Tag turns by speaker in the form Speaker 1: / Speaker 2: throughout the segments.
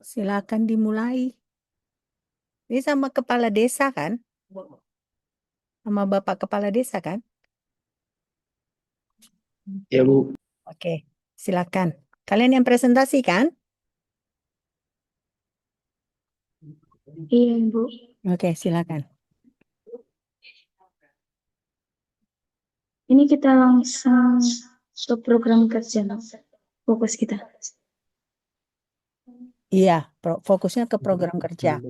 Speaker 1: Silakan dimulai. Ini sama kepala desa kan? Sama Bapak Kepala Desa kan?
Speaker 2: Ya, Bu.
Speaker 1: Oke, silakan. Kalian yang presentasi kan?
Speaker 3: Iya, Bu.
Speaker 1: Oke, silakan.
Speaker 3: Ini kita langsung ke program kerja, fokus kita.
Speaker 1: Iya, fokusnya ke program kerja.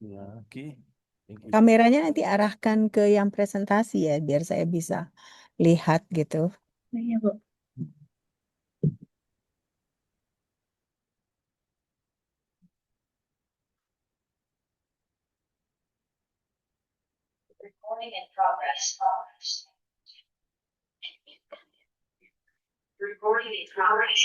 Speaker 4: Ya, oke. Thank you.
Speaker 1: Kameranya nanti arahkan ke yang presentasi ya, biar saya bisa lihat gitu.
Speaker 3: Iya, Bu.
Speaker 5: Recording in progress. Recording in progress.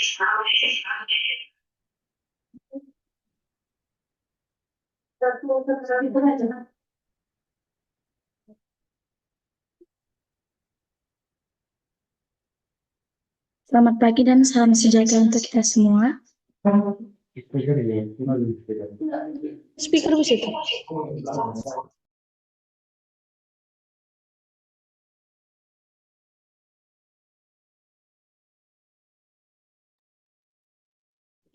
Speaker 3: Selamat pagi dan salam sejahtera untuk kita semua. Speaker bisa.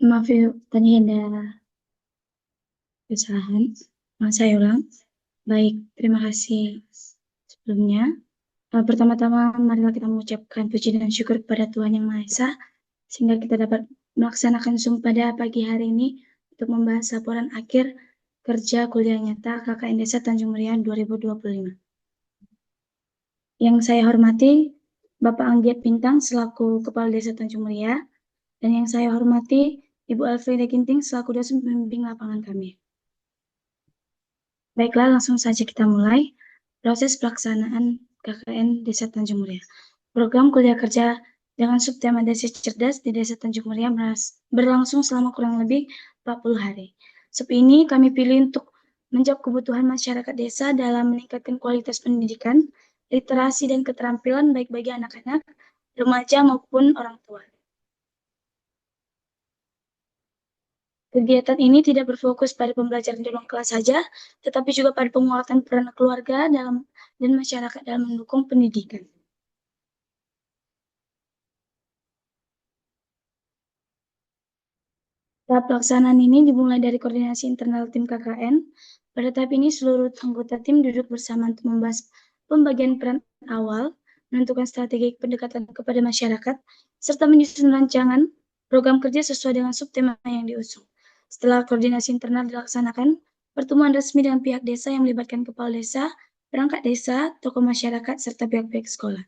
Speaker 3: Maaf ya, tadi ada kesalahan. Saya ulang. Baik, terima kasih sebelumnya. Pertama-tama, marilah kita mengucapkan puji dan syukur kepada Tuhan Yang Maha Esa, sehingga kita dapat melaksanakan Zoom pada pagi hari ini untuk membahas laporan akhir kerja kuliah nyata KKN Desa Tanjung Meriah 2025. Yang saya hormati Bapak Anggiat Bintang selaku Kepala Desa Tanjung Meriah, dan yang saya hormati Ibu Alfreda Ginting selaku dosen pembimbing lapangan kami. Baiklah, langsung saja kita mulai proses pelaksanaan KKN Desa Tanjung Meriah. Program kuliah kerja dengan subtema Desa Cerdas di Desa Tanjung Meriah berlangsung selama kurang lebih 40 hari. Sebab ini kami pilih untuk menjawab kebutuhan masyarakat desa dalam meningkatkan kualitas pendidikan, literasi dan keterampilan baik bagi anak-anak, remaja maupun orang tua. Kegiatan ini tidak berfokus pada pembelajaran di ruang kelas saja, tetapi juga pada penguatan peran keluarga dan masyarakat dalam mendukung pendidikan. Tahap pelaksanaan ini dimulai dari koordinasi internal tim KKN. Pada tahap ini seluruh anggota tim duduk bersama untuk membahas pembagian peran awal, menentukan strategi pendekatan kepada masyarakat, serta menyusun rancangan program kerja sesuai dengan subtema yang diusung. Setelah koordinasi internal dilaksanakan, pertemuan resmi dengan pihak desa yang melibatkan kepala desa, perangkat desa, tokoh masyarakat, serta pihak-pihak sekolah.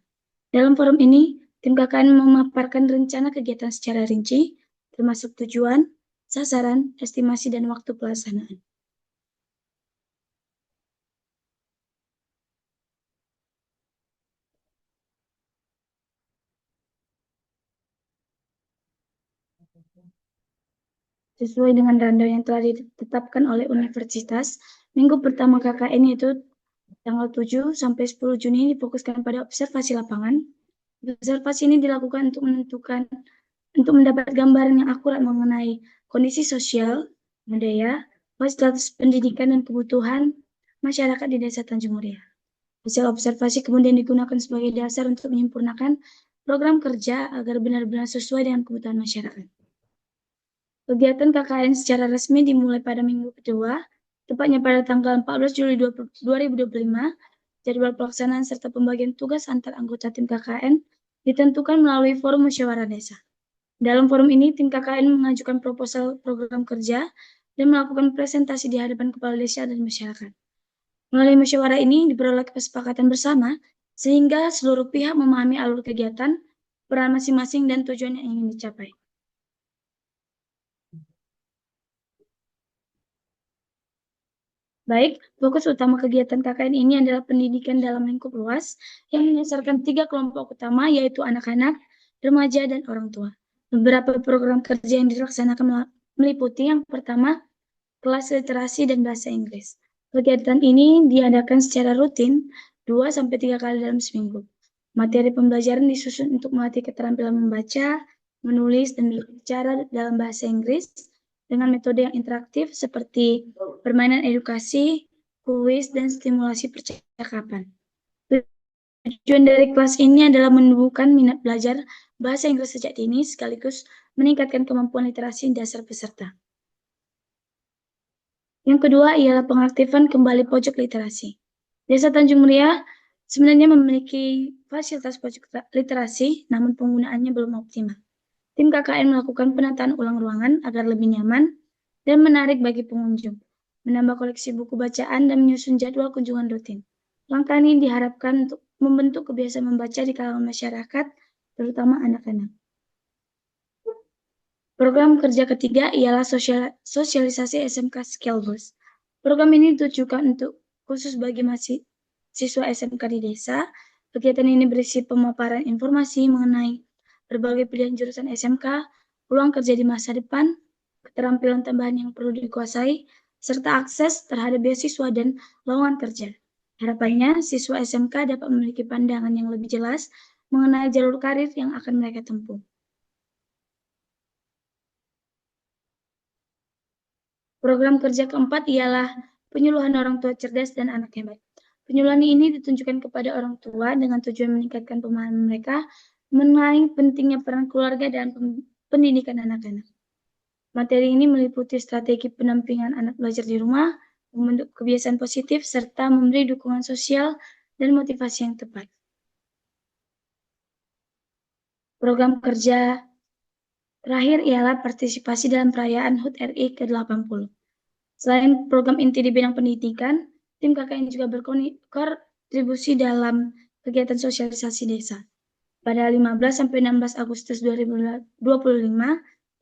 Speaker 3: Dalam forum ini, tim KKN memaparkan rencana kegiatan secara rinci, termasuk tujuan, sasaran, estimasi, dan waktu pelaksanaan. Sesuai dengan rundown yang telah ditetapkan oleh universitas, minggu pertama KKN yaitu tanggal 7 sampai 10 Juni difokuskan pada observasi lapangan. Observasi ini dilakukan untuk mendapat gambaran yang akurat mengenai kondisi sosial, budaya, status pendidikan dan kebutuhan masyarakat di Desa Tanjung Meriah. Hasil observasi kemudian digunakan sebagai dasar untuk menyempurnakan program kerja agar benar-benar sesuai dengan kebutuhan masyarakat. Kegiatan KKN secara resmi dimulai pada minggu kedua, tepatnya pada tanggal 14 Juli 2025. Jadwal pelaksanaan serta pembagian tugas antar anggota tim KKN ditentukan melalui forum musyawarah desa. Dalam forum ini, tim KKN mengajukan proposal program kerja dan melakukan presentasi di hadapan kepala desa dan masyarakat. Melalui musyawarah ini diperoleh kesepakatan bersama, sehingga seluruh pihak memahami alur kegiatan, peran masing-masing, dan tujuan yang ingin dicapai. Baik, fokus utama kegiatan KKN ini adalah pendidikan dalam lingkup luas yang menyasarkan 3 kelompok utama, yaitu anak-anak, remaja, dan orang tua. Beberapa program kerja yang dilaksanakan meliputi yang pertama, kelas literasi dan bahasa Inggris. Kegiatan ini diadakan secara rutin 2-3 kali dalam seminggu. Materi pembelajaran disusun untuk melatih keterampilan membaca, menulis, dan berbicara dalam bahasa Inggris dengan metode yang interaktif seperti permainan edukasi, kuis, dan stimulasi percakapan. Tujuan dari kelas ini adalah menumbuhkan minat belajar bahasa Inggris sejak dini sekaligus meningkatkan kemampuan literasi dasar peserta. Yang kedua ialah pengaktifan kembali pojok literasi. Desa Tanjung Muria sebenarnya memiliki fasilitas pojok literasi, namun penggunaannya belum optimal. Tim KKN melakukan penataan ulang ruangan agar lebih nyaman dan menarik bagi pengunjung, menambah koleksi buku bacaan, dan menyusun jadwal kunjungan rutin. Langkah ini diharapkan untuk membentuk kebiasaan membaca di kalangan masyarakat, terutama anak-anak. Program kerja ketiga ialah sosialisasi SMK Skillbus. Program ini ditujukan untuk khusus bagi siswa SMK di desa. Kegiatan ini berisi pemaparan informasi mengenai berbagai pilihan jurusan SMK, peluang kerja di masa depan, keterampilan tambahan yang perlu dikuasai, serta akses terhadap beasiswa dan lowongan kerja. Harapannya, siswa SMK dapat memiliki pandangan yang lebih jelas mengenai jalur karir yang akan mereka tempuh. Program kerja keempat ialah penyuluhan orang tua cerdas dan anak hebat. Penyuluhan ini ditunjukkan kepada orang tua dengan tujuan meningkatkan pemahaman mereka mengenai pentingnya peran keluarga dalam pendidikan anak-anak. Materi ini meliputi strategi pendampingan anak belajar di rumah, membentuk kebiasaan positif, serta memberi dukungan sosial dan motivasi yang tepat. Program kerja terakhir ialah partisipasi dalam perayaan HUT RI ke-80. Selain program inti di bidang pendidikan, tim KKN juga berkontribusi dalam kegiatan sosialisasi desa. Pada 15-16 Agustus 2025,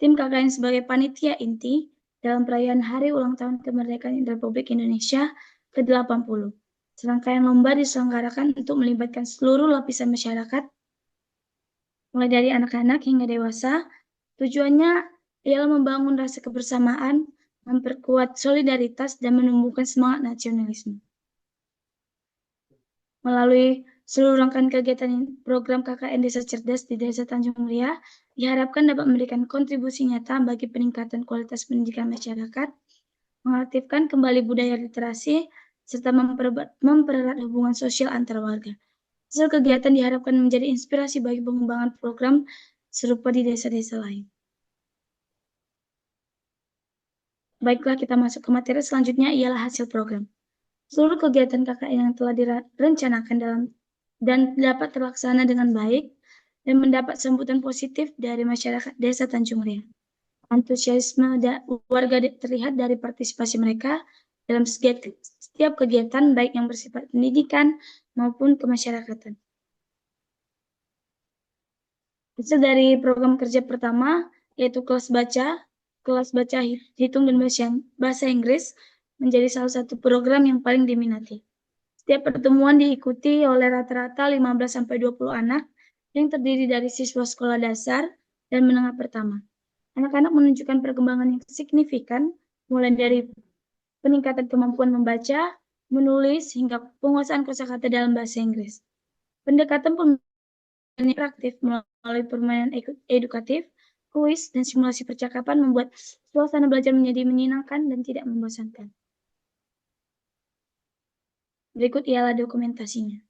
Speaker 3: tim KKN sebagai panitia inti dalam perayaan Hari Ulang Tahun Kemerdekaan Republik Indonesia ke-80. Serangkaian lomba diselenggarakan untuk melibatkan seluruh lapisan masyarakat, mulai dari anak-anak hingga dewasa. Tujuannya ialah membangun rasa kebersamaan, memperkuat solidaritas, dan menumbuhkan semangat nasionalisme. Melalui seluruh rangkaian kegiatan program KKN Desa Cerdas di Desa Tanjung Muria, diharapkan dapat memberikan kontribusi nyata bagi peningkatan kualitas pendidikan masyarakat, mengaktifkan kembali budaya literasi, serta mempererat hubungan sosial antar warga. Hasil kegiatan diharapkan menjadi inspirasi bagi pengembangan program serupa di desa-desa lain. Baiklah, kita masuk ke materi selanjutnya ialah hasil program. Seluruh kegiatan KKN yang telah direncanakan dan dapat terlaksana dengan baik dan mendapat sambutan positif dari masyarakat Desa Tanjung Muria. Antusiasme warga terlihat dari partisipasi mereka dalam setiap kegiatan baik yang bersifat pendidikan maupun kemasyarakatan. Hasil dari program kerja pertama yaitu kelas baca, hitung, dan bahasa Inggris menjadi salah satu program yang paling diminati. Setiap pertemuan diikuti oleh rata-rata 15-20 anak yang terdiri dari siswa sekolah dasar dan menengah pertama. Anak-anak menunjukkan perkembangan yang signifikan, mulai dari peningkatan kemampuan membaca, menulis, hingga penguasaan kosakata dalam bahasa Inggris. Pendekatan pembelajaran interaktif melalui permainan edukatif, kuis, dan simulasi percakapan membuat suasana belajar menjadi menyenangkan dan tidak membosankan. Berikut ialah dokumentasinya.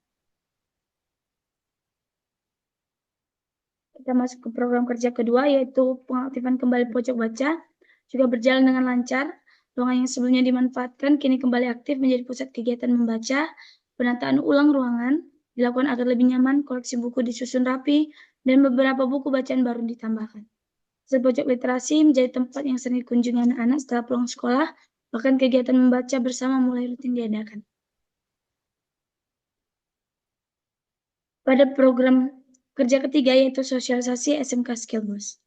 Speaker 3: Kita masuk ke program kerja kedua, yaitu pengaktifan kembali pojok baca. Juga berjalan dengan lancar. Ruangan yang sebelumnya dimanfaatkan kini kembali aktif menjadi pusat kegiatan membaca. Penataan ulang ruangan dilakukan agar lebih nyaman, koleksi buku disusun rapi, dan beberapa buku bacaan baru ditambahkan. Pojok literasi menjadi tempat yang sering dikunjungi anak-anak setelah pulang sekolah, bahkan kegiatan membaca bersama mulai rutin diadakan. Pada program kerja ketiga yaitu sosialisasi SMK Skillbus.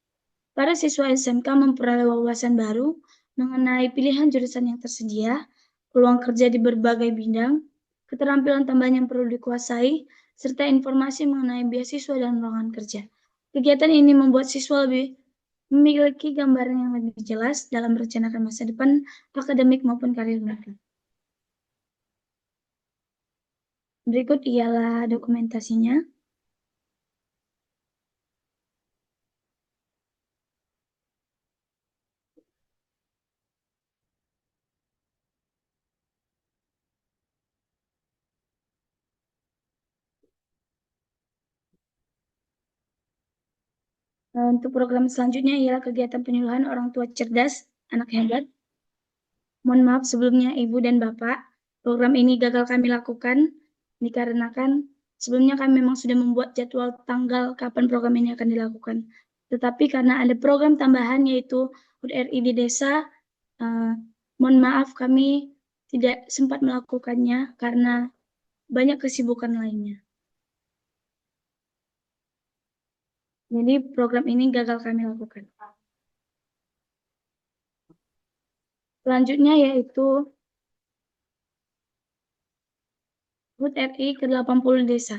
Speaker 3: Para siswa SMK memperoleh wawasan baru mengenai pilihan jurusan yang tersedia, peluang kerja di berbagai bidang, keterampilan tambahan yang perlu dikuasai, serta informasi mengenai beasiswa dan lowongan kerja. Kegiatan ini membuat siswa lebih memiliki gambaran yang lebih jelas dalam merencanakan masa depan akademik maupun karir mereka. Berikut ialah dokumentasinya. Untuk program selanjutnya ialah kegiatan penyuluhan orang tua cerdas, anak hebat. Mohon maaf sebelumnya Ibu dan Bapak, program ini gagal kami lakukan dikarenakan sebelumnya kami memang sudah membuat jadwal tanggal kapan program ini akan dilakukan. Tetapi karena ada program tambahan yaitu HUT RI di desa, mohon maaf kami tidak sempat melakukannya karena banyak kesibukan lainnya. Jadi program ini gagal kami lakukan. Selanjutnya yaitu HUT RI ke-80 desa.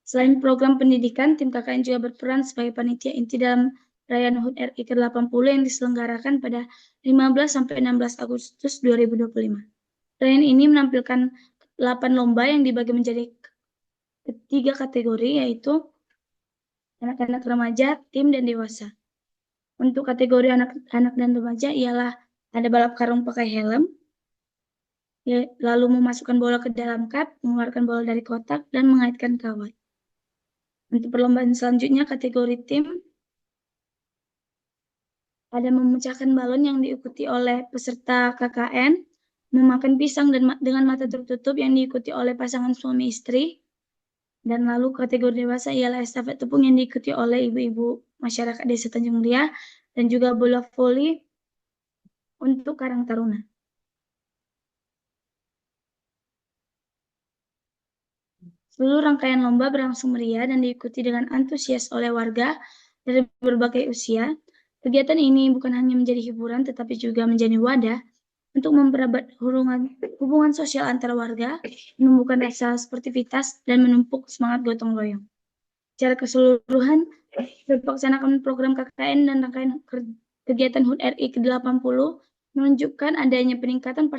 Speaker 3: Selain program pendidikan, tim KKN juga berperan sebagai panitia inti dalam perayaan HUT RI ke-80 yang diselenggarakan pada 15-16 Agustus 2025. Perayaan ini menampilkan 8 lomba yang dibagi menjadi 3 kategori, yaitu anak-anak remaja, tim, dan dewasa. Untuk kategori anak-anak dan remaja ialah ada balap karung pakai helm, lalu memasukkan bola ke dalam cup, mengeluarkan bola dari kotak, dan mengaitkan kawat. Untuk perlombaan selanjutnya kategori tim, ada memecahkan balon yang diikuti oleh peserta KKN, memakan pisang dengan mata tertutup yang diikuti oleh pasangan suami istri, dan lalu kategori dewasa ialah estafet tepung yang diikuti oleh ibu-ibu masyarakat Desa Tanjung Muria, dan juga bola voli untuk Karang Taruna. Seluruh rangkaian lomba berlangsung meriah dan diikuti dengan antusias oleh warga dari berbagai usia. Kegiatan ini bukan hanya menjadi hiburan, tetapi juga menjadi wadah untuk mempererat hubungan sosial antar warga, menumbuhkan rasa sportivitas, dan menumpuk semangat gotong royong. Secara keseluruhan, pelaksanaan program KKN dan rangkaian kegiatan HUT RI ke-80 menunjukkan adanya peningkatan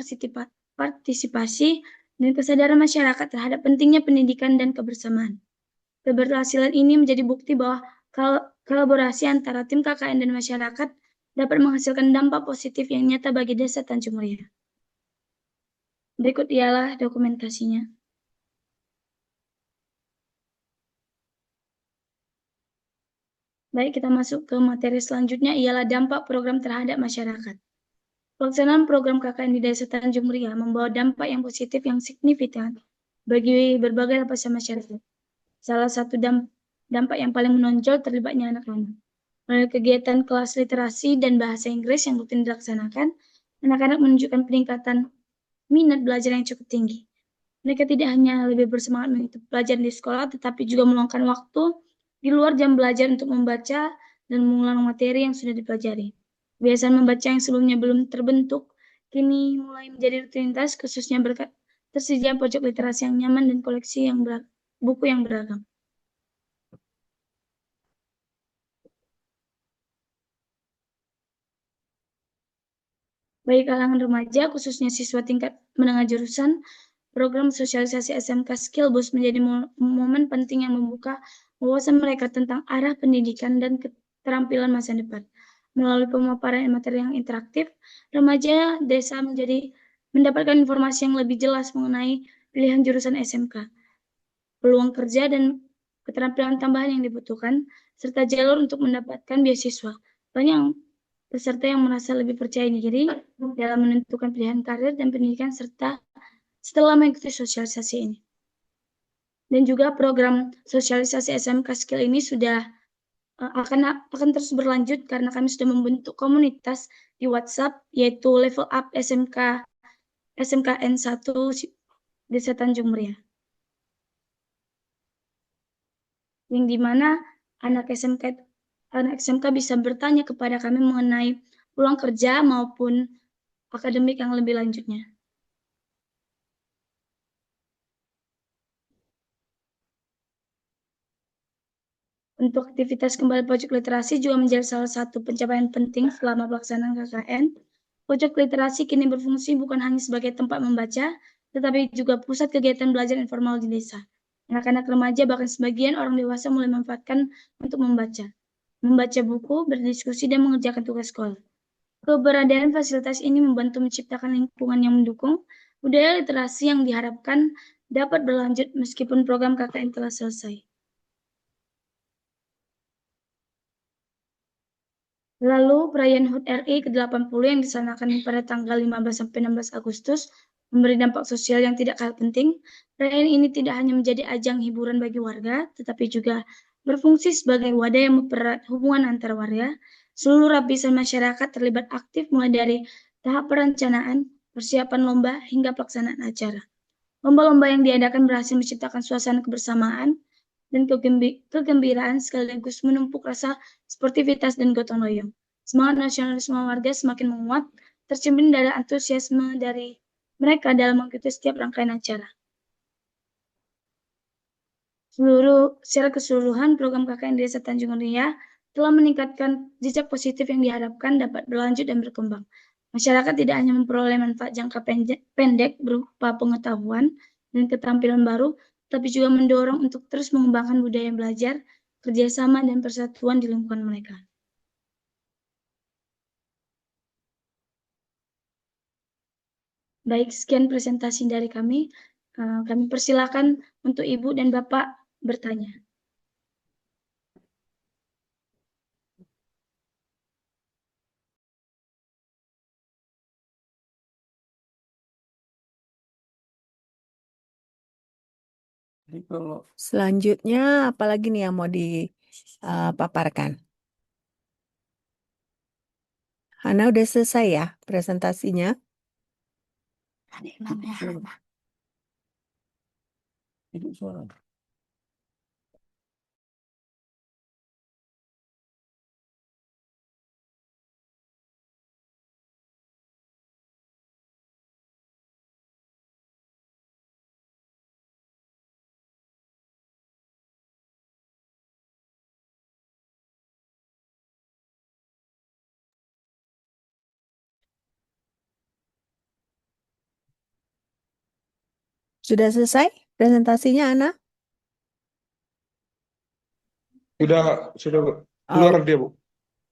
Speaker 3: partisipasi dan kesadaran masyarakat terhadap pentingnya pendidikan dan kebersamaan. Keberhasilan ini menjadi bukti bahwa kolaborasi antara tim KKN dan masyarakat dapat menghasilkan dampak positif yang nyata bagi Desa Tanjung Muria. Berikut ialah dokumentasinya. Baik, kita masuk ke materi selanjutnya ialah dampak program terhadap masyarakat. Pelaksanaan program KKN di Desa Tanjung Muria membawa dampak yang positif yang signifikan bagi berbagai lapisan masyarakat. Salah satu dampak yang paling menonjol terlibatnya anak-anak. Melalui kegiatan kelas literasi dan bahasa Inggris yang rutin dilaksanakan, anak-anak menunjukkan peningkatan minat belajar yang cukup tinggi. Mereka tidak hanya lebih bersemangat mengikuti pelajaran di sekolah, tetapi juga meluangkan waktu di luar jam belajar untuk membaca dan mengulang materi yang sudah dipelajari. Kebiasaan membaca yang sebelumnya belum terbentuk, kini mulai menjadi rutinitas, khususnya berkat tersediaan pojok literasi yang nyaman dan koleksi buku yang beragam. Bagi kalangan remaja, khususnya siswa tingkat menengah jurusan, program sosialisasi SMK Skill Boost menjadi momen penting yang membuka wawasan mereka tentang arah pendidikan dan keterampilan masa depan. Melalui pemaparan materi yang interaktif, remaja desa mendapatkan informasi yang lebih jelas mengenai pilihan jurusan SMK, peluang kerja dan keterampilan tambahan yang dibutuhkan, serta jalur untuk mendapatkan beasiswa. Banyak peserta yang merasa lebih percaya diri dalam menentukan pilihan karir dan pendidikan setelah mengikuti sosialisasi ini. Dan juga program sosialisasi SMK Skill ini sudah akan terus berlanjut karena kami sudah membentuk komunitas di WhatsApp yaitu Level Up SMKN 1 Desa Tanjung Muria. Yang dimana anak SMK bisa bertanya kepada kami mengenai peluang kerja maupun akademik yang lebih lanjutnya. Untuk aktivitas kembali pojok literasi juga menjadi salah satu pencapaian penting selama pelaksanaan KKN. Pojok literasi kini berfungsi bukan hanya sebagai tempat membaca, tetapi juga pusat kegiatan belajar informal di desa. Anak-anak remaja bahkan sebagian orang dewasa mulai memanfaatkan untuk membaca buku, berdiskusi, dan mengerjakan tugas sekolah. Keberadaan fasilitas ini membantu menciptakan lingkungan yang mendukung budaya literasi yang diharapkan dapat berlanjut meskipun program KKN telah selesai. Lalu perayaan HUT RI ke-80 yang dilaksanakan pada tanggal 15 sampai 16 Agustus memberi dampak sosial yang tidak kalah penting. Perayaan ini tidak hanya menjadi ajang hiburan bagi warga, tetapi juga berfungsi sebagai wadah yang mempererat hubungan antar warga. Seluruh lapisan masyarakat terlibat aktif mulai dari tahap perencanaan, persiapan lomba, hingga pelaksanaan acara. Lomba-lomba yang diadakan berhasil menciptakan suasana kebersamaan dan kegembiraan sekaligus menumpuk rasa sportivitas dan gotong royong. Semangat nasionalisme warga semakin menguat, tercermin dari antusiasme dari mereka dalam mengikuti setiap rangkaian acara. Secara keseluruhan, program KKN Desa Tanjung Ria telah meningkatkan jejak positif yang diharapkan dapat berlanjut dan berkembang. Masyarakat tidak hanya memperoleh manfaat jangka pendek berupa pengetahuan dan keterampilan baru, tapi juga mendorong untuk terus mengembangkan budaya belajar, kerjasama, dan persatuan di lingkungan mereka. Baik, sekian presentasi dari kami. Kami persilakan untuk Ibu dan Bapak bertanya.
Speaker 4: Jadi kalau
Speaker 1: Selanjutnya, apalagi nih yang mau dipaparkan? Hana udah selesai ya presentasinya?
Speaker 4: itu suara.
Speaker 1: Sudah selesai presentasinya, Ana?
Speaker 2: Sudah Bu.
Speaker 1: Oh,
Speaker 2: Keluar dia Bu.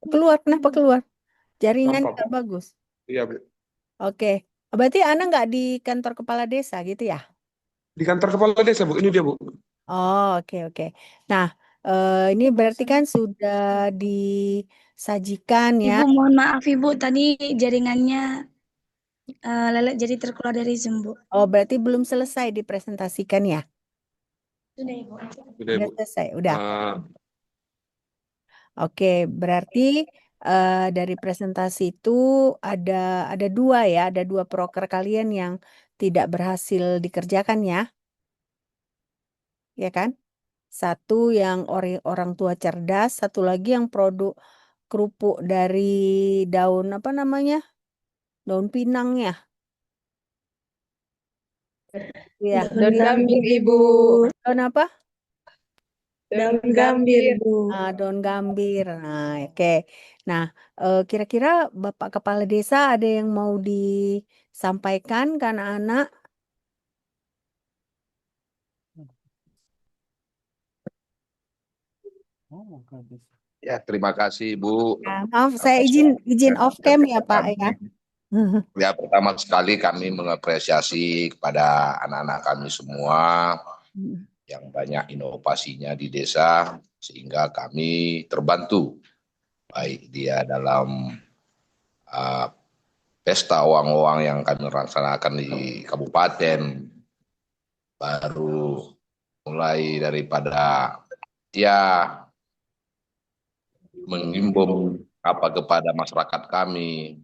Speaker 1: keluar, kenapa keluar? Jaringan
Speaker 2: Nampak,
Speaker 1: nggak bagus.
Speaker 2: Iya Bu.
Speaker 1: Oke, berarti Ana nggak di kantor kepala desa gitu ya?
Speaker 2: Di kantor kepala desa Bu. Ini dia Bu.
Speaker 1: Oh, oke. Nah, ini berarti kan sudah disajikan ya.
Speaker 3: Ibu, mohon maaf Ibu, tadi jaringannya lelet jadi terkeluar dari Zoom, Bu.
Speaker 1: Oh, berarti belum selesai dipresentasikan ya?
Speaker 3: Sudah Ibu.
Speaker 2: Sudah
Speaker 1: Udah
Speaker 2: Bu.
Speaker 1: selesai, udah.
Speaker 2: Ah,
Speaker 1: Oke, berarti dari presentasi itu ada dua ya, ada dua proker kalian yang tidak berhasil dikerjakan ya kan? Satu yang orang tua cerdas, satu lagi yang produk kerupuk dari daun apa namanya? Daun pinang ya. Ya,
Speaker 6: Daun gambir, Ibu.
Speaker 1: daun apa?
Speaker 6: Daun gambir, Bu.
Speaker 1: Daun gambir. Nah, oke. Nah, kira-kira Bapak Kepala Desa ada yang mau disampaikan ke anak-anak?
Speaker 4: Oh, habis.
Speaker 7: Ya, terima kasih Bu.
Speaker 1: Nah, maaf, saya izin off cam ya Pak ya.
Speaker 7: Ya, pertama sekali kami mengapresiasi kepada anak-anak kami semua yang banyak inovasinya di desa sehingga kami terbantu baik dia dalam pesta uang-uang yang kami laksanakan di kabupaten, baru mulai daripada ya mengimbau kepada masyarakat kami.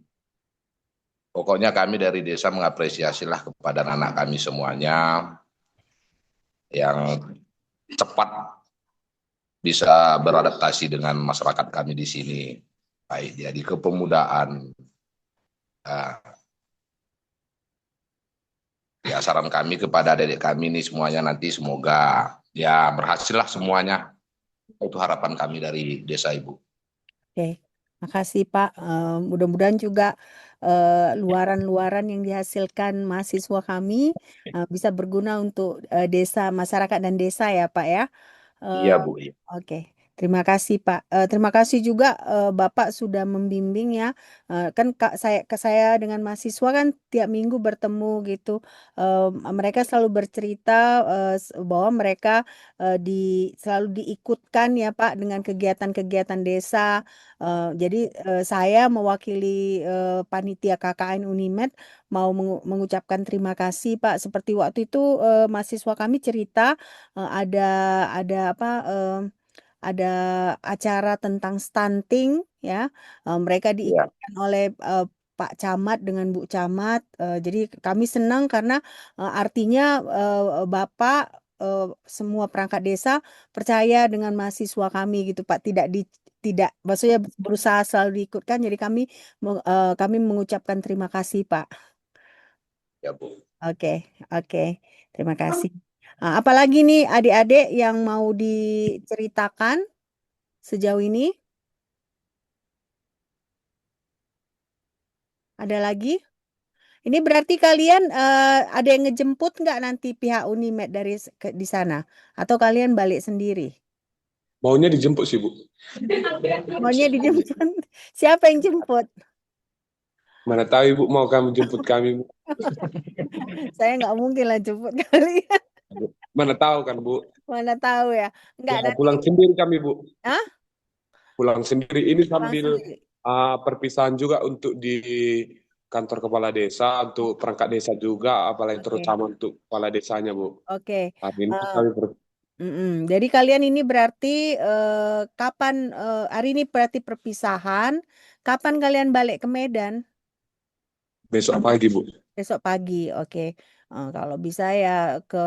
Speaker 7: Pokoknya kami dari desa mengapresiasilah kepada anak kami semuanya yang cepat bisa beradaptasi dengan masyarakat kami di sini. Baik dia di kepemudaan. Ya, saran kami kepada adik kami ini semuanya nanti semoga ya berhasillah semuanya. Itu harapan kami dari desa Ibu.
Speaker 1: Oke, makasih Pak. Mudah-mudahan juga luaran-luaran yang dihasilkan mahasiswa kami bisa berguna untuk desa, masyarakat dan desa ya Pak ya.
Speaker 7: Iya Bu.
Speaker 1: Oke, Terima kasih Pak. Terima kasih juga Bapak sudah membimbing ya. Kan saya dengan mahasiswa kan tiap minggu bertemu gitu. Mereka selalu bercerita bahwa mereka selalu diikutkan ya Pak dengan kegiatan-kegiatan desa. Jadi saya mewakili panitia KKN Unimed mau mengucapkan terima kasih Pak. Seperti waktu itu mahasiswa kami cerita ada apa? Ada acara tentang stunting ya. Mereka
Speaker 7: Ya,
Speaker 1: diikutkan oleh Pak Camat dengan Bu Camat. Jadi kami senang karena artinya Bapak semua perangkat desa percaya dengan mahasiswa kami gitu Pak. Tidak maksudnya berusaha selalu diikutkan. Jadi kami mengucapkan terima kasih Pak.
Speaker 7: ya Bu.
Speaker 1: Oke, oke. Terima kasih. Apalagi nih adik-adik yang mau diceritakan sejauh ini? Ada lagi? Ini berarti kalian ada yang ngejemput nggak nanti pihak Unimed di sana? Atau kalian balik sendiri?
Speaker 2: Maunya dijemput sih, Bu.
Speaker 1: Maunya dijemput. Siapa yang jemput?
Speaker 2: Mana tahu Ibu mau kamu jemput kami, Bu.
Speaker 1: Saya nggak mungkin lah jemput kalian.
Speaker 2: Mana tahu kan, Bu.
Speaker 1: Mana tahu ya. Nggak
Speaker 2: Ya,
Speaker 1: nanti.
Speaker 2: pulang sendiri kami, Bu.
Speaker 1: Hah?
Speaker 2: Pulang sendiri. Ini
Speaker 1: Pulang
Speaker 2: sambil
Speaker 1: sendiri.
Speaker 2: perpisahan juga untuk di kantor kepala desa, untuk perangkat desa juga, apalagi
Speaker 1: Oke.
Speaker 2: terutama untuk kepala desanya, Bu.
Speaker 1: Oke.
Speaker 2: Hari ini kami
Speaker 1: Jadi kalian ini berarti kapan hari ini berarti perpisahan. Kapan kalian balik ke Medan?
Speaker 2: besok pagi, Bu.
Speaker 1: Besok pagi, oke. Kalau bisa ya ke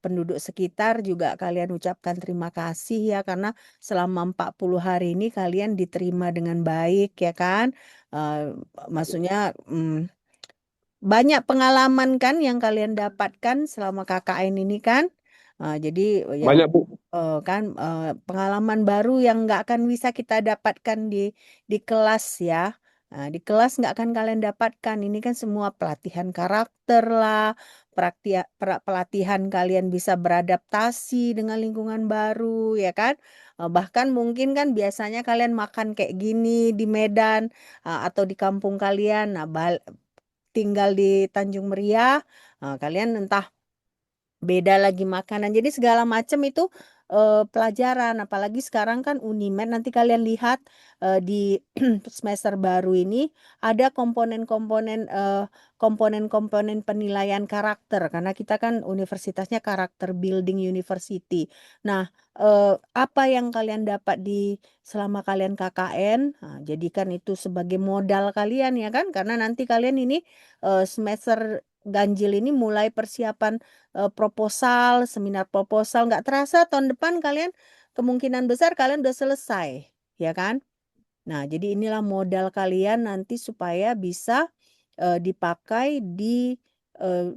Speaker 1: penduduk sekitar juga kalian ucapkan terima kasih ya karena selama 40 hari ini kalian diterima dengan baik ya kan. Maksudnya banyak pengalaman kan yang kalian dapatkan selama KKN ini kan. Jadi ya
Speaker 2: Banyak, Bu.
Speaker 1: kan pengalaman baru yang nggak akan bisa kita dapatkan di kelas ya. Nah, di kelas nggak akan kalian dapatkan. Ini kan semua pelatihan karakter lah, pelatihan kalian bisa beradaptasi dengan lingkungan baru ya kan. Bahkan mungkin kan biasanya kalian makan kayak gini di Medan atau di kampung kalian. Nah, tinggal di Tanjung Meriah, kalian entah beda lagi makanan. Jadi segala macam itu pelajaran. Apalagi sekarang kan Unimed nanti kalian lihat di semester baru ini ada komponen-komponen penilaian karakter karena kita kan universitasnya karakter building university. Nah, apa yang kalian dapat selama kalian KKN, jadikan itu sebagai modal kalian ya kan? Karena nanti kalian ini semester ganjil ini mulai persiapan proposal, seminar proposal. Nggak terasa tahun depan kalian kemungkinan besar kalian udah selesai, ya kan? Nah, jadi inilah modal kalian nanti supaya bisa dipakai di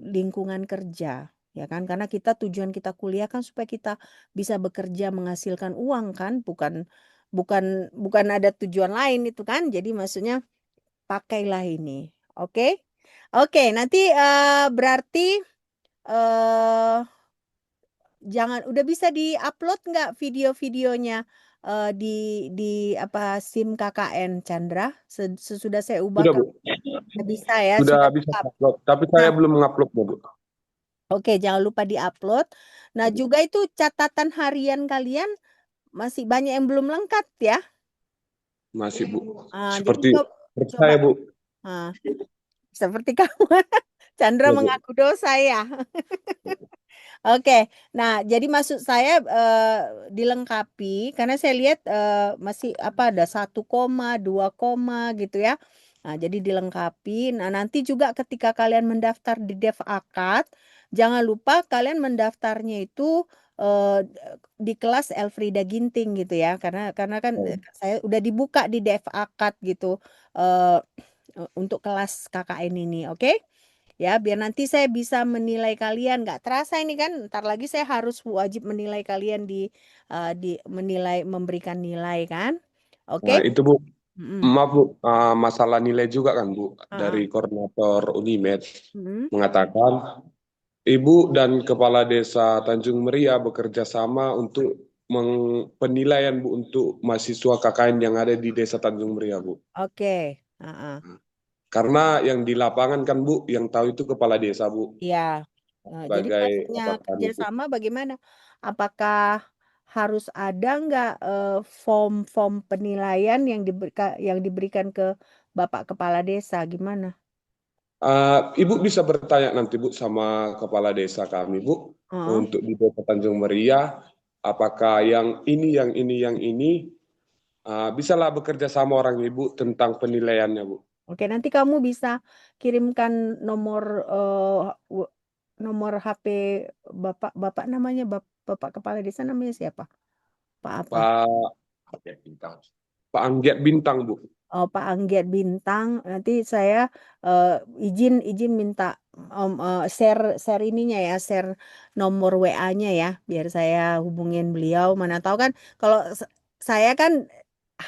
Speaker 1: lingkungan kerja, ya kan? Karena tujuan kita kuliah kan supaya kita bisa bekerja menghasilkan uang kan, bukan bukan ada tujuan lain itu kan. Jadi maksudnya pakailah ini, oke? Oke, nanti berarti udah bisa diupload nggak video-videonya di apa SIM KKN Chandra? Sesudah saya ubah
Speaker 2: Sudah,
Speaker 1: ke
Speaker 2: Bu.
Speaker 1: bisa ya,
Speaker 2: Sudah
Speaker 1: sudah
Speaker 2: bisa
Speaker 1: lengkap.
Speaker 2: upload. Tapi saya
Speaker 1: Nah,
Speaker 2: belum menguploadnya, Bu.
Speaker 1: oke, jangan lupa diupload. Nah, juga itu catatan harian kalian masih banyak yang belum lengkap ya.
Speaker 2: Masih, Bu.
Speaker 1: Jadi
Speaker 2: Seperti
Speaker 1: coba
Speaker 2: saya, Bu.
Speaker 1: seperti kamu. Chandra
Speaker 2: Ya, Bu.
Speaker 1: mengaku dosa ya. Oke, nah jadi maksud saya dilengkapi karena saya lihat masih ada 1, 2 gitu ya. Nah, jadi dilengkapi. Nah, nanti juga ketika kalian mendaftar di Dev Akad, jangan lupa kalian mendaftarnya itu di kelas Elfrida Ginting gitu ya. Karena kan saya udah dibuka di Dev Akad gitu untuk kelas KKN ini, oke? Ya, biar nanti saya bisa menilai kalian. Nggak terasa ini kan, ntar lagi saya harus wajib menilai kalian di menilai, memberikan nilai kan.
Speaker 2: Nah,
Speaker 1: Oke?
Speaker 2: itu, Bu.
Speaker 1: Mm-mm.
Speaker 2: Maaf, Bu. Masalah nilai juga kan, Bu.
Speaker 1: Ah,
Speaker 2: Dari koordinator Unimed
Speaker 1: mm-mm.
Speaker 2: mengatakan, Ibu dan Kepala Desa Tanjung Meriah bekerja sama untuk penilaian Bu untuk mahasiswa KKN yang ada di Desa Tanjung Meriah Bu.
Speaker 1: Oke. Heeh.
Speaker 2: Karena yang di lapangan kan Bu, yang tahu itu kepala desa Bu,
Speaker 1: Ya. Jadi
Speaker 2: sebagai
Speaker 1: maksudnya
Speaker 2: apa kami Bu.
Speaker 1: kerjasama bagaimana? Apakah harus ada nggak form penilaian yang diberikan ke Bapak Kepala Desa? Gimana?
Speaker 2: Ibu bisa bertanya nanti Bu sama kepala desa kami Bu,
Speaker 1: Heeh.
Speaker 2: untuk di Desa Tanjung Meriah, apakah yang ini, bisalah bekerja sama orang Ibu tentang penilaiannya Bu.
Speaker 1: Oke, nanti kamu bisa kirimkan nomor HP Bapak namanya Bapak Kepala Desa namanya siapa? Pak apa?
Speaker 2: Pak Anggiat Bintang Bu.
Speaker 1: Oh, Pak Anggiat Bintang. Nanti saya izin minta share ininya ya, share nomor WA-nya ya, biar saya hubungin beliau. Mana tahu kan kalau saya kan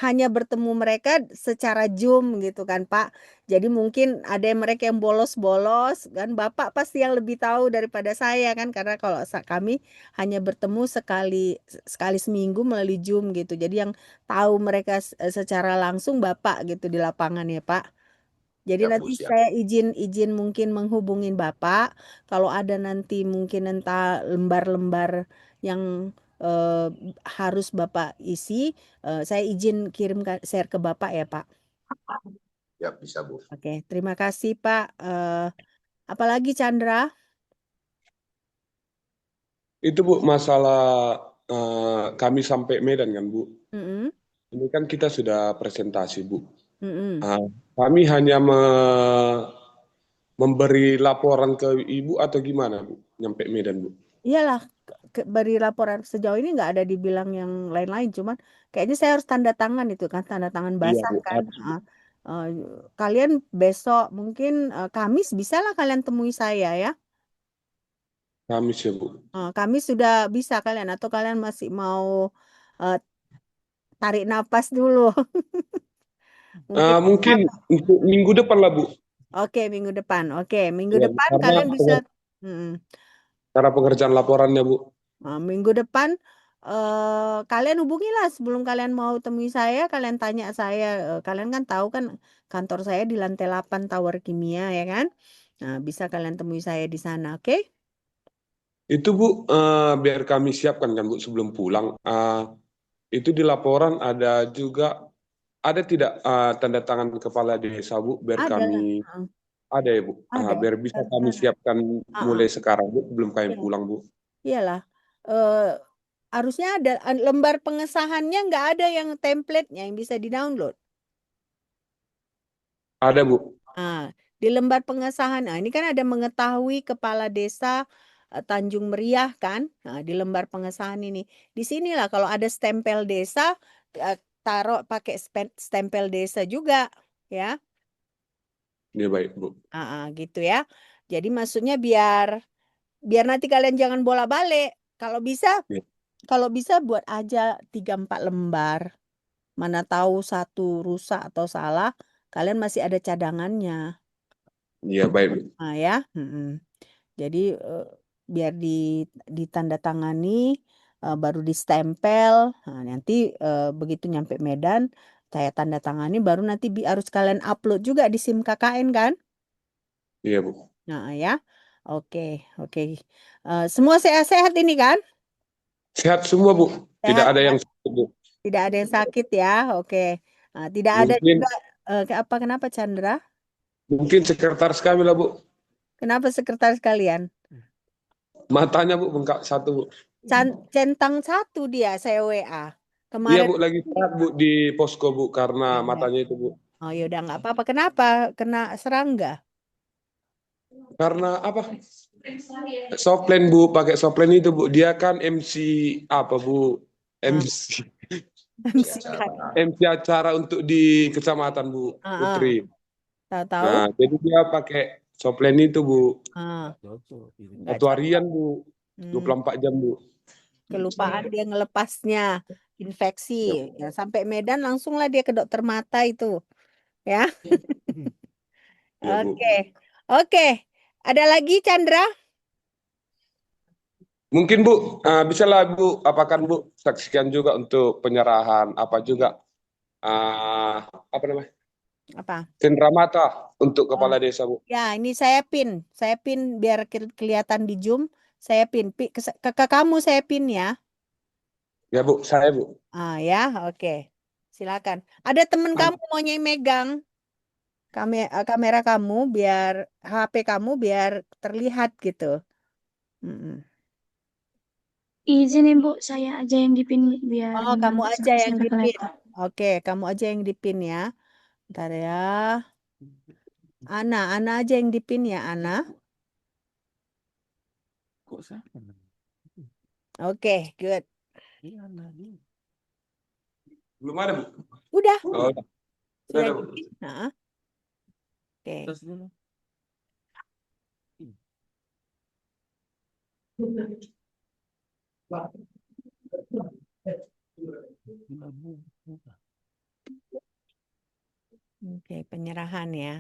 Speaker 1: hanya bertemu mereka secara Zoom gitu kan Pak. Jadi mungkin ada mereka yang bolos-bolos kan, Bapak pasti yang lebih tahu daripada saya kan, karena kalau kami hanya bertemu sekali seminggu melalui Zoom gitu. Jadi yang tahu mereka secara langsung Bapak gitu di lapangan ya Pak. Jadi
Speaker 7: Ya, Bu,
Speaker 1: nanti
Speaker 7: siap.
Speaker 1: saya izin mungkin menghubungin Bapak kalau ada nanti mungkin entah lembar-lembar yang harus Bapak isi, saya izin kirimkan share ke Bapak ya Pak.
Speaker 7: Ya, bisa Bu.
Speaker 1: Oke, terima kasih Pak. Apalagi Chandra?
Speaker 2: Itu Bu masalah kami sampai Medan kan Bu.
Speaker 1: Mm-mm,
Speaker 2: Ini kan kita sudah presentasi Bu.
Speaker 1: mm-mm.
Speaker 2: Kami hanya memberi laporan ke Ibu atau gimana Bu? Nyampe Medan Bu.
Speaker 1: Iyalah, beri laporan sejauh ini nggak ada dibilang yang lain-lain, cuman kayaknya saya harus tanda tangan itu kan, tanda tangan
Speaker 2: Iya
Speaker 1: basah
Speaker 2: Bu,
Speaker 1: kan.
Speaker 2: harus Bu.
Speaker 1: Kalian besok mungkin Kamis bisa lah kalian temui saya ya.
Speaker 2: Kamis ya Bu.
Speaker 1: Kamis sudah bisa kalian atau kalian masih mau eh, tarik napas dulu. Mungkin
Speaker 2: Mungkin untuk minggu depan lah Bu.
Speaker 1: Oke, minggu depan. Oke, minggu
Speaker 2: Ya,
Speaker 1: depan
Speaker 2: karena
Speaker 1: kalian bisa
Speaker 2: cara pengerjaan laporannya Bu.
Speaker 1: minggu depan kalian hubungilah sebelum kalian mau temui saya, kalian tanya saya. Kalian kan tahu kan kantor saya di lantai 8 Tower Kimia ya kan? Nah, bisa kalian temui saya di sana, oke?
Speaker 2: Itu Bu, biar kami siapkan kan Bu sebelum pulang. Itu di laporan ada juga, ada tidak tanda tangan kepala desa Bu, biar
Speaker 1: Ada.
Speaker 2: kami ada ya Bu,
Speaker 1: Ada.
Speaker 2: biar bisa kami siapkan mulai sekarang Bu, sebelum kami
Speaker 1: Iya.
Speaker 2: pulang Bu.
Speaker 1: Iyalah. Harusnya ada lembar pengesahannya, nggak ada yang template-nya yang bisa di-download.
Speaker 2: Ada Bu.
Speaker 1: Di lembar pengesahan, ini kan ada mengetahui kepala desa Tanjung Meriah kan, di lembar pengesahan ini. Di sinilah kalau ada stempel desa, taruh pakai stempel desa juga, ya.
Speaker 2: Ya baik Bu.
Speaker 1: Gitu ya. Jadi maksudnya biar nanti kalian jangan bola-balik. Kalau bisa,
Speaker 2: Ya.
Speaker 1: buat aja 3-4 lembar. Mana tahu satu rusak atau salah, kalian masih ada cadangannya.
Speaker 2: Ya baik Bu.
Speaker 1: Ya. Jadi biar ditandatangani, baru distempel. Nah, nanti begitu nyampe Medan, saya tanda tangani, baru nanti harus kalian upload juga di SIM KKN kan?
Speaker 2: Iya Bu.
Speaker 1: Nah ya, oke. Semua sehat-sehat ini kan?
Speaker 2: Sehat semua Bu. Tidak
Speaker 1: Sehat
Speaker 2: ada
Speaker 1: ya?
Speaker 2: yang sakit Bu.
Speaker 1: Tidak ada yang sakit ya, oke. Tidak ada
Speaker 2: Mungkin
Speaker 1: juga kenapa Chandra?
Speaker 2: mungkin sekretaris kami lah Bu.
Speaker 1: Kenapa sekretaris kalian?
Speaker 2: Matanya Bu bengkak satu Bu.
Speaker 1: Centang satu dia saya WA.
Speaker 2: Iya
Speaker 1: Kemarin
Speaker 2: Bu, lagi sehat Bu di posko Bu karena
Speaker 1: Iya.
Speaker 2: matanya itu Bu.
Speaker 1: Oh yaudah nggak apa-apa. Kenapa? Kena serangga?
Speaker 2: Karena apa? Softline Bu, pakai softline itu Bu. Dia kan MC apa Bu? MC acara untuk di kecamatan Bu Putri.
Speaker 1: Tahu-tahu?
Speaker 2: Nah, jadi dia pakai softline itu Bu.
Speaker 1: Nggak
Speaker 2: Satu harian Bu. 24 jam Bu.
Speaker 1: kelupaan dia ngelepasnya, infeksi. Ya, sampai Medan langsunglah dia ke dokter mata itu. Ya.
Speaker 2: Ya, Bu.
Speaker 1: Oke. Ada lagi Chandra?
Speaker 2: Mungkin Bu, bisa lah Bu, apakan Bu saksikan juga untuk penyerahan apa juga apa namanya?
Speaker 1: Apa?
Speaker 2: Cenderamata untuk
Speaker 1: Oh,
Speaker 2: kepala desa Bu.
Speaker 1: ya ini saya pin biar kelihatan di Zoom. Saya pin, ke kamu saya pin ya.
Speaker 2: Ya Bu, saya Bu.
Speaker 1: Ya, oke. Silakan. Ada temen kamu maunya yang megang kamera kamu biar HP kamu biar terlihat gitu. Mm-mm.
Speaker 3: Izin Ibu, saya aja yang dipin biar
Speaker 1: Oh, kamu
Speaker 3: nggak
Speaker 1: aja yang
Speaker 3: saksikan
Speaker 1: dipin.
Speaker 3: kelihatan.
Speaker 1: Oke, kamu aja yang dipin ya. Ntar ya. Ana aja yang dipin ya, Ana.
Speaker 4: Kok siapa namanya?
Speaker 1: Oke, good.
Speaker 4: Iya, Nadine.
Speaker 2: Belum ada Bu.
Speaker 1: Udah,
Speaker 2: Oh,
Speaker 1: sudah
Speaker 2: ada Bu.
Speaker 1: dipin. Nah, oke.
Speaker 4: Tes dulu. Gila, Bu. Bukan.
Speaker 1: Oke, penyerahan ya.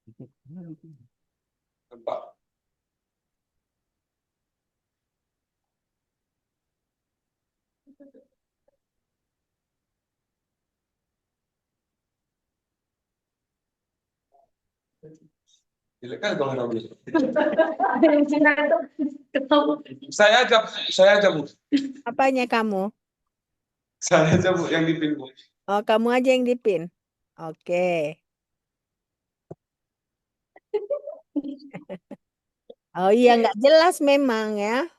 Speaker 4: Itu pernah bikin.
Speaker 2: Nampak. Jelek kan kamera Bu. Saya aja Bu.
Speaker 1: Apanya kamu?
Speaker 2: Saya aja Bu yang dipin Bu.
Speaker 1: Oh, kamu aja yang dipin. Oke. Oh iya, nggak jelas memang ya.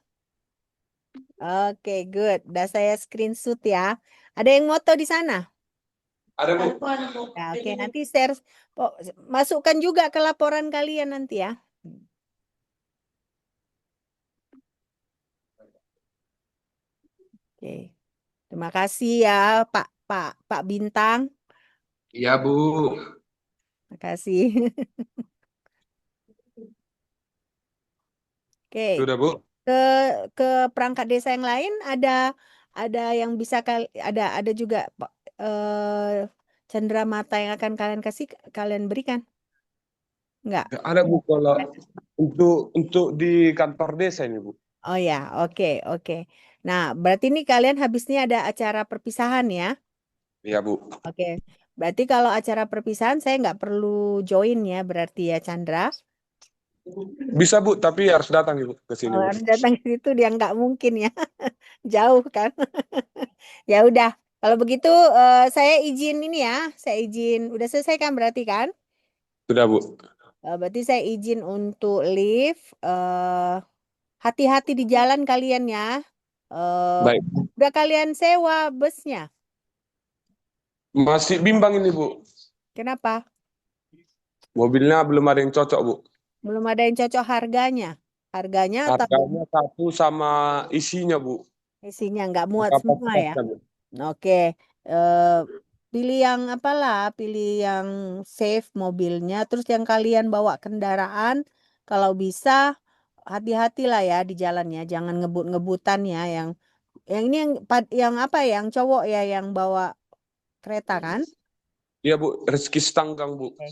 Speaker 1: Oke, good. Udah saya screenshot ya. Ada yang moto di sana?
Speaker 2: Ada Bu.
Speaker 1: Ya, oke, nanti share, masukkan juga ke laporan kalian nanti ya. Oke, terima kasih ya Pak Bintang.
Speaker 7: Iya Bu.
Speaker 1: Terima kasih. Oke,
Speaker 2: Sudah Bu.
Speaker 1: ke ke perangkat desa yang lain ada yang bisa ada juga cenderamata yang akan kalian berikan? Enggak.
Speaker 2: Nggak ada Bu kalau untuk di kantor desa ini Bu.
Speaker 1: Oh ya, oke, oke. Nah, berarti ini kalian habis ini ada acara perpisahan ya?
Speaker 2: Iya Bu.
Speaker 1: Oke, berarti kalau acara perpisahan saya nggak perlu join ya, berarti ya Chandra.
Speaker 2: Bisa Bu, tapi harus datang Ibu ke sini
Speaker 1: Oh,
Speaker 2: Bu.
Speaker 1: harus datang ke situ dia nggak mungkin ya, jauh kan? Ya udah, kalau begitu saya izin ini ya, saya izin. Udah selesai kan berarti kan?
Speaker 2: Sudah Bu.
Speaker 1: Berarti saya izin untuk live. Hati-hati di jalan kalian ya. Eh,
Speaker 2: Baik.
Speaker 1: udah kalian sewa busnya?
Speaker 2: Masih bimbang ini Bu.
Speaker 1: Kenapa?
Speaker 2: Mobilnya belum ada yang cocok Bu.
Speaker 1: Belum ada yang cocok harganya. Harganya atau
Speaker 2: Harganya satu sama isinya Bu.
Speaker 1: isinya nggak muat semua ya?
Speaker 2: Kapasitasnya Bu.
Speaker 1: Oke, eh, pilih yang apalah, pilih yang safe mobilnya. Terus yang kalian bawa kendaraan, kalau bisa hati-hatilah ya di jalannya, jangan ngebut-ngebutan ya. Yang ini yang apa ya? Yang cowok ya yang bawa kereta kan?
Speaker 2: Iya Bu, Rizky Stanggang Bu.
Speaker 1: Oke.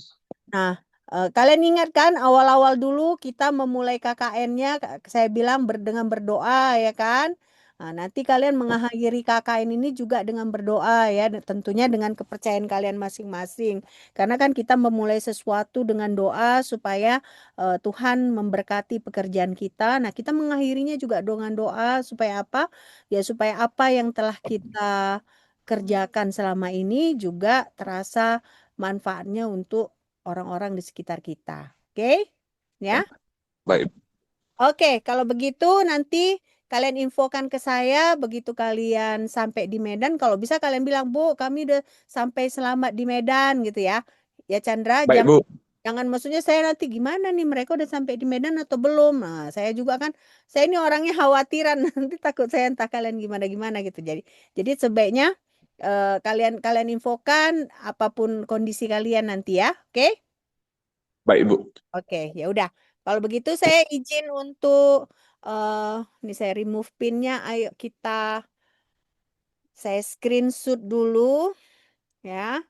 Speaker 1: Nah, kalian ingat kan awal-awal dulu kita memulai KKN-nya, saya bilang dengan berdoa ya kan? Nah, nanti kalian mengakhiri KKN ini juga dengan berdoa ya, tentunya dengan kepercayaan kalian masing-masing. Karena kan kita memulai sesuatu dengan doa supaya Tuhan memberkati pekerjaan kita. Nah, kita mengakhirinya juga dengan doa supaya apa? Ya supaya apa yang telah kita kerjakan selama ini juga terasa manfaatnya untuk orang-orang di sekitar kita. Oke? Ya?
Speaker 2: Baik.
Speaker 1: Oke, kalau begitu nanti kalian infokan ke saya begitu kalian sampai di Medan. Kalau bisa kalian bilang, Bu, kami udah sampai selamat di Medan gitu ya. Ya Chandra,
Speaker 2: Baik Bu.
Speaker 1: jangan maksudnya saya nanti gimana nih mereka udah sampai di Medan atau belum. Nah, saya juga kan, saya ini orangnya khawatiran nanti takut saya entah kalian gimana-gimana gitu. Jadi sebaiknya kalian infokan apapun kondisi kalian nanti ya. Oke?
Speaker 2: Baik Bu.
Speaker 1: Oke, ya udah. Kalau begitu saya izin untuk ini saya remove pinnya. Ayo saya screenshot dulu ya.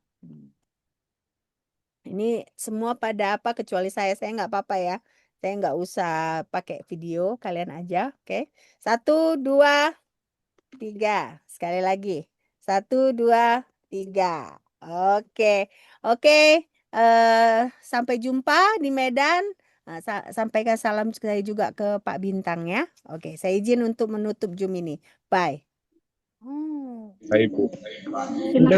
Speaker 1: Ini semua pada apa kecuali saya nggak apa-apa ya. Saya nggak usah pakai video, kalian aja. Oke. 1, 2, 3. Sekali lagi. 1, 2, 3. Oke. Oke. Sampai jumpa di Medan. Nah, sampaikan salam saya juga ke Pak Bintang ya. Oke, saya izin untuk menutup Zoom ini. Bye.
Speaker 2: Baik, Bu.
Speaker 3: Terima kasih.